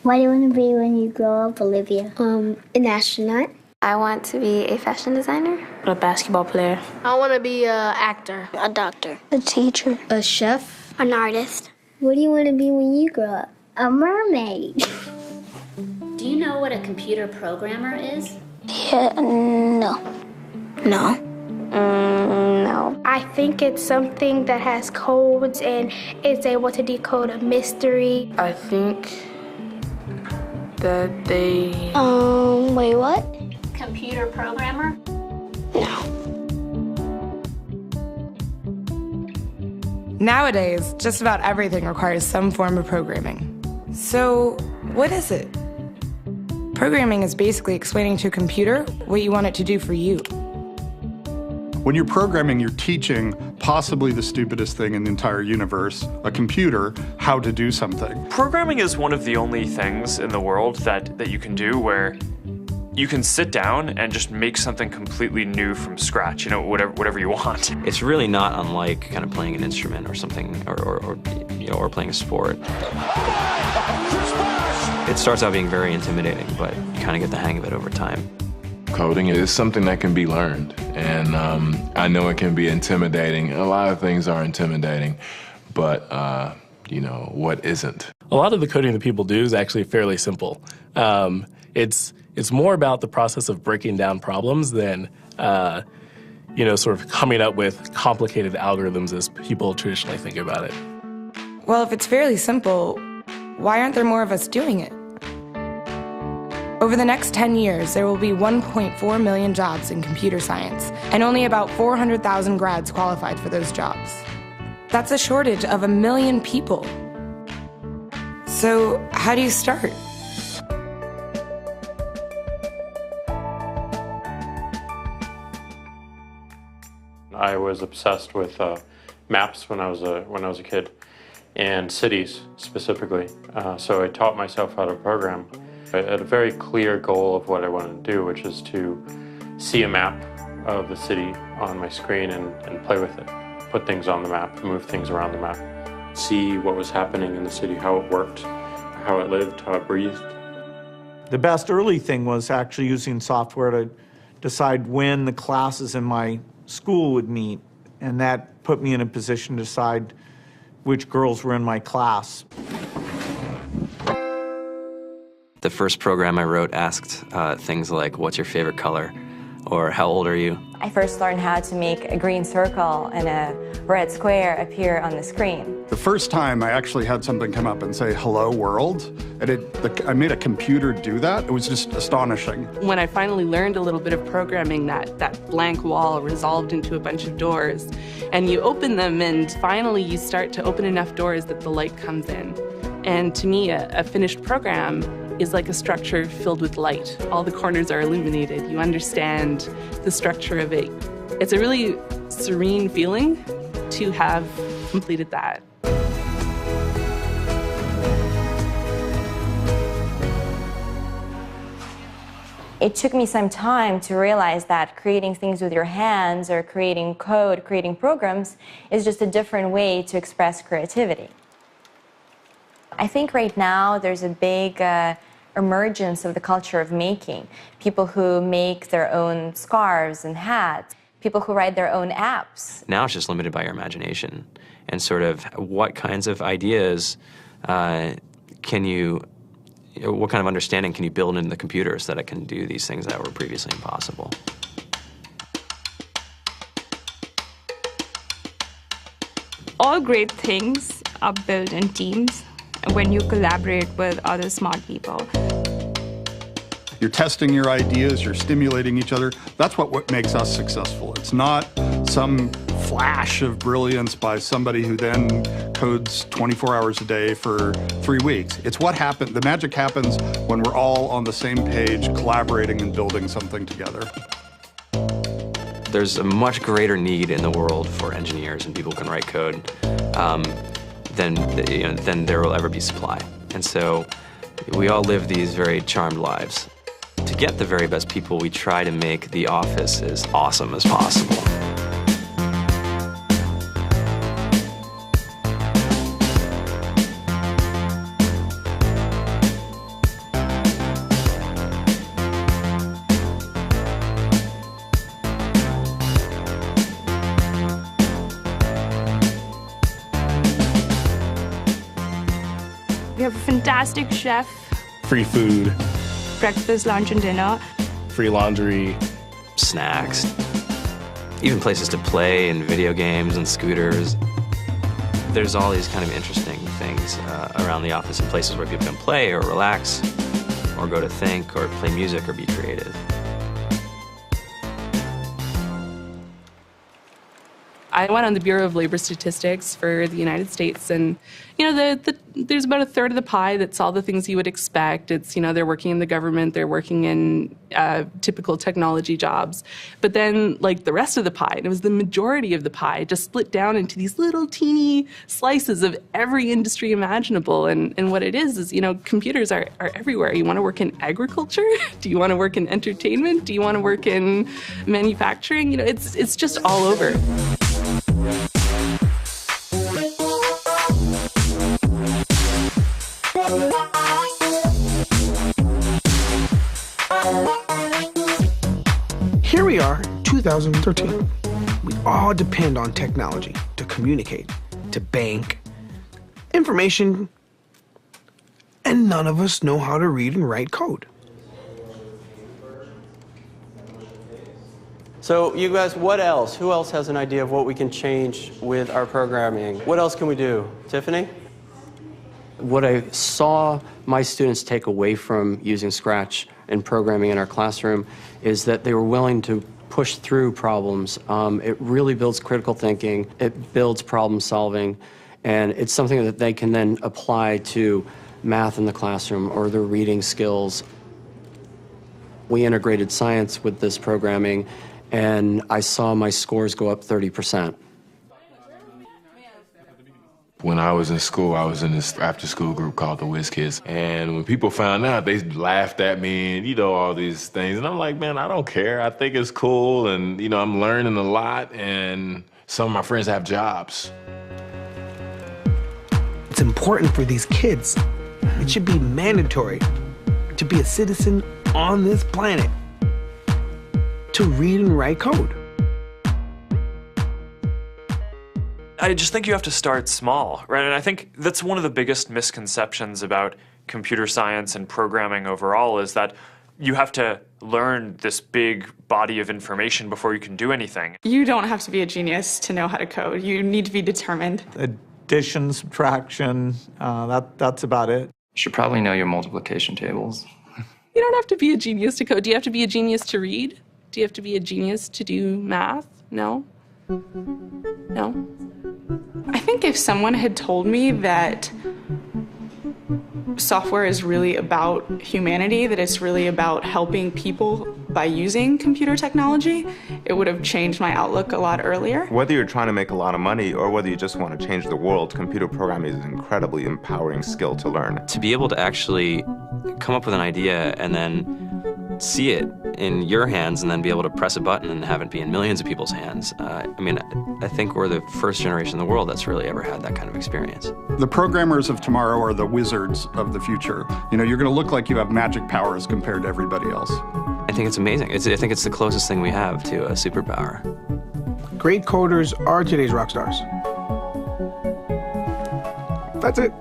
What do you want to be when you grow up, Olivia? An astronaut. I want to be a fashion designer. A basketball player. I want to be an actor. A doctor. A teacher. A chef. An artist. What do you want to be when you grow up? A mermaid. Do you know what a computer programmer is? Yeah, no. No. No. I think it's something that has codes and is able to decode a mystery. I think that they... Wait, what? Computer programmer? No. Nowadays, just about everything requires some form of programming. So, what is it? Programming is basically explaining to a computer what you want it to do for you. When you're programming, you're teaching possibly the stupidest thing in the entire universe, a computer, how to do something. Programming is one of the only things in the world that you can do where you can sit down and just make something completely new from scratch, you know, whatever you want. It's really not unlike kind of playing an instrument or something, or playing a sport. It starts out being very intimidating, but you kind of get the hang of it over time. Coding is something that can be learned, and I know it can be intimidating. A lot of things are intimidating, but what isn't? A lot of the coding that people do is actually fairly simple. It's more about the process of breaking down problems than, sort of coming up with complicated algorithms as people traditionally think about it. Well, if it's fairly simple, why aren't there more of us doing it? Over the next 10 years, there will be 1.4 million jobs in computer science, and only about 400,000 grads qualified for those jobs. That's a shortage of 1 million people. So, how do you start? I was obsessed with maps when I was a kid, and cities specifically. So I taught myself how to program. I had a very clear goal of what I wanted to do, which is to see a map of the city on my screen and play with it. Put things on the map, move things around the map. See what was happening in the city, how it worked, how it lived, how it breathed. The best early thing was actually using software to decide when the classes in my school would meet, and that put me in a position to decide which girls were in my class. The first program I wrote asked things like, what's your favorite color? Or how old are you? I first learned how to make a green circle and a red square appear on the screen. The first time I actually had something come up and say, hello world, and I made a computer do that. It was just astonishing. When I finally learned a little bit of programming, that blank wall resolved into a bunch of doors, and you open them, and finally you start to open enough doors that the light comes in. And to me, a finished program is like a structure filled with light. All the corners are illuminated. You understand the structure of it. It's a really serene feeling to have completed that. It took me some time to realize that creating things with your hands or creating code, creating programs, is just a different way to express creativity. I think right now there's a big emergence of the culture of making. People who make their own scarves and hats, people who write their own apps. Now it's just limited by your imagination and sort of what kinds of ideas what kind of understanding can you build into the computer so that it can do these things that were previously impossible. All great things are built in teams when you collaborate with other smart people. You're testing your ideas, you're stimulating each other. That's what makes us successful. It's not some flash of brilliance by somebody who then codes 24 hours a day for 3 weeks. It's what happened. The magic happens when we're all on the same page, collaborating and building something together. There's a much greater need in the world for engineers and people who can write code than there will ever be supply. And so we all live these very charmed lives. To get the very best people, we try to make the office as awesome as possible. have a fantastic chef, Free food, breakfast, lunch, and dinner. free laundry, snacks, even places to play and video games and scooters. There's all these kind of interesting things around the office and places where people can play or relax or go to think or play music or be creative. I went on the Bureau of Labor Statistics for the United States, and there's about a third of the pie that's all the things you would expect. It's, they're working in the government, they're working in typical technology jobs. But then, like, the rest of the pie, and it was the majority of the pie, just split down into these little teeny slices of every industry imaginable. And what it is, computers are everywhere. You want to work in agriculture? Do you want to work in entertainment? Do you want to work in manufacturing? It's just all over. Here we are, 2013. We all depend on technology to communicate, to bank, information, and none of us know how to read and write code. So you guys, what else? Who else has an idea of what we can change with our programming? What else can we do? Tiffany? What I saw my students take away from using Scratch and programming in our classroom is that they were willing to push through problems. It really builds critical thinking, it builds problem solving, and it's something that they can then apply to math in the classroom or their reading skills. We integrated science with this programming, and I saw my scores go up 30%. When I was in school, I was in this after-school group called the Whiz Kids. And when people found out, they laughed at me and, all these things. And I'm like, man, I don't care. I think it's cool. And, I'm learning a lot. And some of my friends have jobs. It's important for these kids. It should be mandatory to be a citizen on this planet, to read and write code. I just think you have to start small, right? And I think that's one of the biggest misconceptions about computer science and programming overall is that you have to learn this big body of information before you can do anything. You don't have to be a genius to know how to code. You need to be determined. Addition, subtraction, that's about it. You should probably know your multiplication tables. You don't have to be a genius to code. Do you have to be a genius to read? Do you have to be a genius to do math? No? No? I think if someone had told me that software is really about humanity, that it's really about helping people by using computer technology, it would have changed my outlook a lot earlier. Whether you're trying to make a lot of money or whether you just want to change the world, computer programming is an incredibly empowering skill to learn. To be able to actually come up with an idea and then see it in your hands and then be able to press a button and have it be in millions of people's hands. I think we're the first generation in the world that's really ever had that kind of experience. The programmers of tomorrow are the wizards of the future. You're going to look like you have magic powers compared to everybody else. I think it's amazing. I think it's the closest thing we have to a superpower. Great coders are today's rock stars. That's it.